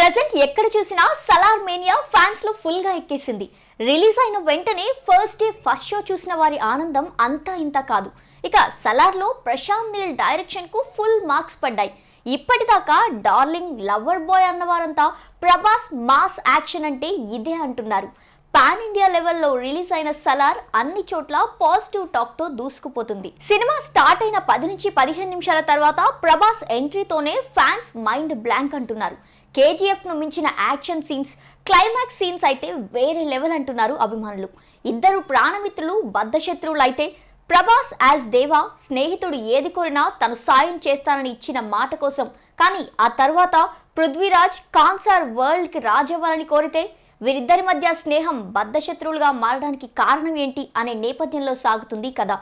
Present ఎక్కడ చూసినా Salaar mania fans లో ఫుల్ గా ఎక్కేసింది. రిలీజ్ అయిన వెంటనే ఫస్ట్ డే ఫస్ట్ షో చూసిన వారి ఆనందం అంతా ఇంత కాదు. ఇక సలార్ లో ప్రశాంత్ నీల్ డైరెక్షన్ కు ఫుల్ మార్క్స్ పడ్డాయి. ఇప్పటిదాకా డార్లింగ్, లవర్ బాయ్ అన్నవారంతా ప్రభాస్ మాస్ యాక్షన్ అంటే ఇదే అంటున్నారు. పాన్ ఇండియా లెవెల్లో రిలీజ్ అయిన సలార్ అన్ని చోట్ల పాజిటివ్ టాక్ తో దూసుకుపోతుంది. సినిమా స్టార్ట్ అయిన 10 నుంచి 15 నిమిషాల తర్వాత ప్రభాస్ ఎంట్రీతోనే ఫ్యాన్స్ మైండ్ బ్లాంక్ అంటున్నారు. కేజీఎఫ్ ను మించిన యాక్షన్ సీన్స్, క్లైమాక్స్ సీన్స్ అయితే వేరే లెవెల్ అంటున్నారు అభిమానులు. ఇద్దరు ప్రాణమిత్రులు బద్ధశత్రువులు అయితే ప్రభాస్ యాజ్ దేవా, స్నేహితుడు ఏది కోరినా తను సాయం చేస్తానని ఇచ్చిన మాట కోసం. కానీ ఆ తర్వాత పృథ్వీరాజ్ కాన్సార్ వరల్డ్ కి రాజవ్వాలని కోరితే వీరిద్దరి మధ్య స్నేహం బద్ధశత్రువులుగా మారడానికి కారణం ఏంటి అనే నేపథ్యంలో సాగుతుంది కథ.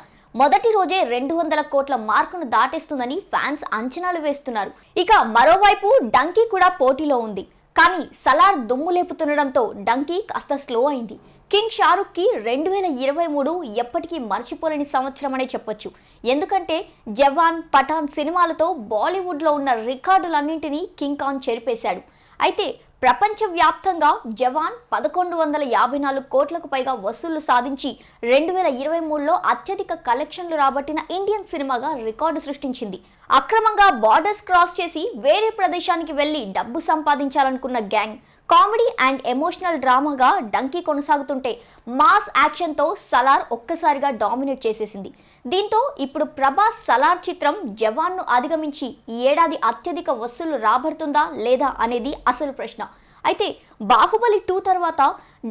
మొదటి రోజే 200 కోట్ల మార్కును దాటేస్తుందని ఫ్యాన్స్ అంచనాలు వేస్తున్నారు. ఇక మరోవైపు డంకీ కూడా పోటీలో ఉంది. కానీ సలార్ దుమ్ము లేపుతుండడంతో డంకీ కాస్త స్లో అయింది. కింగ్ షారుఖ్ కి 2023 ఎప్పటికీ మర్చిపోలేని సంవత్సరం అనే చెప్పొచ్చు. ఎందుకంటే జవాన్, పఠాన్ సినిమాలతో బాలీవుడ్ లో ఉన్న రికార్డులన్నింటినీ కింగ్ ఖాన్ చెరిపేశాడు. అయితే ప్రపంచవ్యాప్తంగా జవాన్ 1154 కోట్లకు పైగా వసూళ్లు సాధించి 2023లో అత్యధిక కలెక్షన్లు రాబట్టిన ఇండియన్ సినిమాగా రికార్డు సృష్టించింది. అక్రమంగా బార్డర్స్ క్రాస్ చేసి వేరే ప్రదేశానికి వెళ్లి డబ్బు సంపాదించాలనుకున్న గ్యాంగ్ కామెడీ అండ్ ఎమోషనల్ డ్రామాగా డంకీ కొనసాగుతుంటే మాస్ యాక్షన్తో సలార్ ఒక్కసారిగా డామినేట్ చేసేసింది. దీంతో ఇప్పుడు ప్రభాస్ సలార్ చిత్రం జవాన్ను అధిగమించి ఈ ఏడాది అత్యధిక వసూళ్లు రాబడుతుందా లేదా అనేది అసలు ప్రశ్న. అయితే బాహుబలి 2 తర్వాత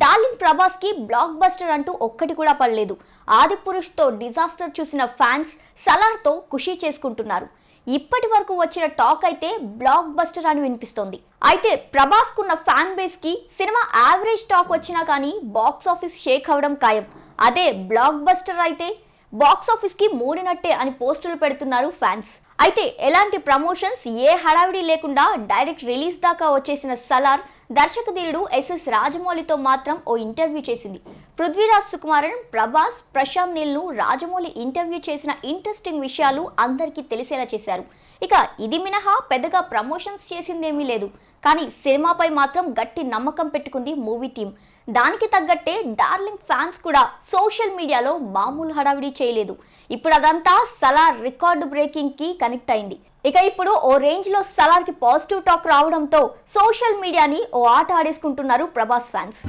డార్లింగ్ ప్రభాస్ కి బ్లాక్ బస్టర్ అంటూ ఒక్కటి కూడా పడలేదు. ఆదిపురుష్ తో డిజాస్టర్ చూసిన ఫ్యాన్స్ సలార్ తో ఖుషీ చేసుకుంటున్నారు. ఇప్పటి వరకు వచ్చిన టాక్ అయితే బ్లాక్ బస్టర్ అని వినిపిస్తోంది. అయితే ప్రభాస్ కున్న ఫ్యాన్ బేస్ కి సినిమా యావరేజ్ టాక్ వచ్చినా కానీ బాక్స్ ఆఫీస్ షేక్ అవడం ఖాయం. అదే బ్లాక్ బస్టర్ అయితే బాక్స్ ఆఫీస్ కి మూడినట్టే అని పోస్టులు పెడుతున్నారు ఫ్యాన్స్. అయితే ఎలాంటి ప్రమోషన్స్, ఏ హడావిడి లేకుండా డైరెక్ట్ రిలీజ్ దాకా వచ్చేసిన సలార్ దర్శకధీరుడు ఎస్ఎస్ రాజమౌళితో మాత్రం ఓ ఇంటర్వ్యూ చేసింది. పృథ్వీరాజ్ సుకుమారన్, ప్రభాస్, ప్రశాంత్ నీల్ ను రాజమౌళి ఇంటర్వ్యూ చేసిన ఇంట్రెస్టింగ్ విషయాలు అందరికీ తెలిసేలా చేశారు. ఇక ఇది మినహా పెద్దగా ప్రమోషన్స్ చేసిందేమీ లేదు. కానీ సినిమాపై మాత్రం గట్టి నమ్మకం పెట్టుకుంది మూవీ టీం. దానికి తగ్గట్టే డార్లింగ్ ఫ్యాన్స్ కూడా సోషల్ మీడియాలో మామూలు హడావిడి చేయలేదు. ఇప్పుడు అదంతా సలార్ రికార్డు బ్రేకింగ్ కి కనెక్ట్ అయింది. ఇక ఇప్పుడు ఓ రేంజ్ లో సలార్ కి పాజిటివ్ టాక్ రావడంతో సోషల్ మీడియాని ఓ ఆట ఆడేసుకుంటున్నారు ప్రభాస్ ఫ్యాన్స్.